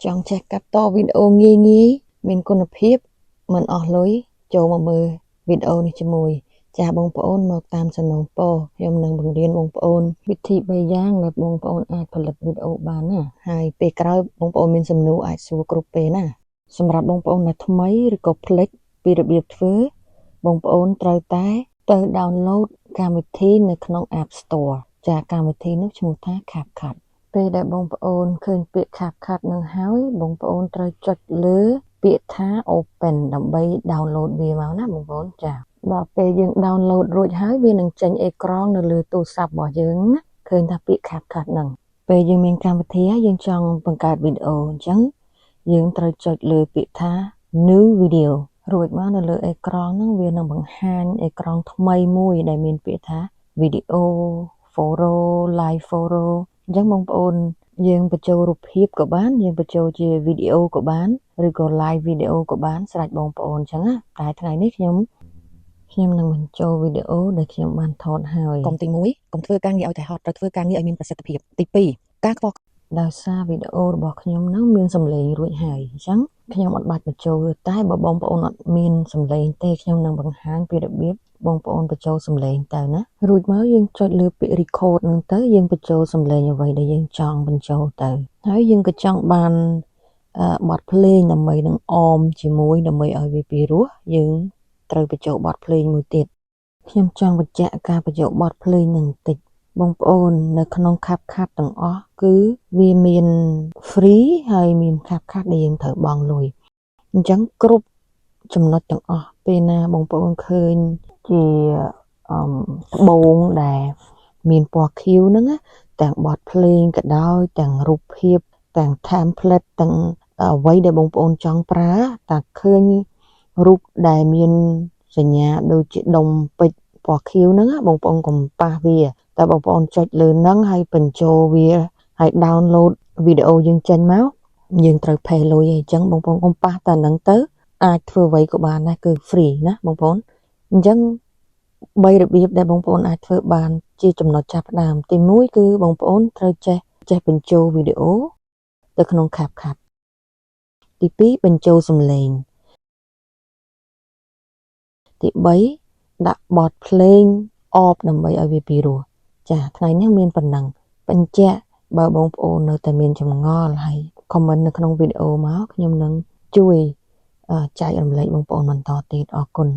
ចង់ចេះកាត់តវីដេអូងាយមានគុណភាពមិនអស់លុយចូលមកមើលវីដេអូនេះជាមួយចាស់បងប្អូនមកតាមសំណូមពរខ្ញុំនឹងបង្រៀនបងប្អូនវិធី3យ៉ាងដែលបងប្អូនអាចផលិតវីដេអូបានណាហើយពេលក្រោយបងប្អូនមានសំណួរអាចសួរគ្រប់ពេលណាសម្រាប់បងប្អូនដែលថ្មីឬក៏ភ្លេចពីរបៀបធ្វើបងប្អូនត្រូវតែទៅ download កម្មវិធីនៅក្នុង App Store ចាកម្មវិធីនោះឈ្មោះថា CapCut ពេលដែលបងប្អូនឃើញពាក្យ CapCut នឹងហើយបងប្អូនត្រូវចុចលើពាក្យថា Open ដើម្បី download វាមកណាបងប្អូនចាដល់ពេលយើង download រួចហើយវានឹងចេញអេក្រង់នៅលើទូរស័ព្ទរបស់យើងណាឃើញថាពាក្យ CapCut ហ្នឹងពេលយើងមានកម្មវិធីហើយយើងចង់បង្កើតវីដេអូអញ្ចឹងយើងត្រូវចុចលើពាក្យថា New Video រួចមកនៅលើអេក្រង់ហ្នឹងវានឹងបង្ហាញអេក្រង់ថ្មីមួយដែលមានពាក្យថា Video Photo Live Photo អញ្ចឹងបងប្អូនយើងបញ្ចូលរូបភាពក៏បានយើងបញ្ចូលជាវីដេអូក៏បានឬក៏ live វីដេអូក៏បានស្រេចបងប្អូនអញ្ចឹងណាតែថ្ងៃនេះខ្ញុំនឹងបញ្ចូលវីដេអូដែលខ្ញុំបានថតហើយកុំទី1កុំធ្វើការងារឲ្យតែហត់ត្រូវធ្វើការងារឲ្យមានប្រសិទ្ធភាពទី2ការខ្វល់ដោយសារវីដេអូរបស់ខ្ញុំហ្នឹងមានសំឡេងរួចហើយអញ្ចឹងខ្ញុំអត់បាច់បញ្ចូលតែបើបងប្អូនអត់មានសំឡេងទេខ្ញុំនឹងបង្ហាញពីរបៀបបងប្អូនបញ្ចូលសំឡេងទៅណារួចមកយើងចុចលើពាក្យ record ហ្នឹងទៅយើងបញ្ចូលសំឡេងអ្វីដែលយើងចង់បញ្ចូលទៅហើយយើងក៏ចង់បានបទភ្លេងដើម្បីនឹងអមជាមួយដើម្បីឲ្យវាពីរោះយើងត្រូវបញ្ចូលបទភ្លេងមួយទៀតខ្ញុំចង់បញ្ជាក់ការបញ្ចូលបទភ្លេងនឹងបន្តិចបងប្អូននៅក្នុង CapCut ទាំងអស់គឺវាមាន free ហើយមាន CapCut ដែលយើងត្រូវបង់លុយអញ្ចឹងគ្រប់ចំណុចទាំងអស់ពេលណាបងប្អូនឃើញជាត្បូងដែលមានពណ៌ខៀវហ្នឹងទាំងបទភ្លេងក៏ដោយទាំងរូបភាពទាំង template ទាំងអ្វីដែលបងប្អូនចង់ប្រើតែឃើញរូបដែលមានសញ្ញាដូចជាដុំពេជ្រពណ៌ខៀវហ្នឹងបងប្អូនកុំប៉ះវាតែបងប្អូនចុចលើហ្នឹងហើយបញ្ចូលវាហើយ download វីដេអូយើងចេញមកយើងត្រូវ pay លុយអីចឹងបងប្អូនកុំប៉ះតែហ្នឹងទៅអាចធ្វើអ្វីក៏បានដែរគឺ free ណាបងប្អូនអញ្ចឹង3របៀបដែលបងប្អូនអាចធ្វើបានជាចំណុចចាប់ផ្ដើមទី1គឺបងប្អូនត្រូវចេះបញ្ចូលវីដេអូទៅក្នុង CapCut ទី2បញ្ចូលសំឡេងទី3ដាក់បទភ្លេងអបដើម្បីឲ្យវាពីរោះចាថ្ងៃនេះមានប៉ុណ្ណឹងបញ្ជាក់បើបងប្អូននៅតែមានចម្ងល់ហើយ comment នៅក្នុងវីដេអូមកខ្ញុំនឹងជួយចែករំលែកបងប្អូនបន្តទៀតអរគុណ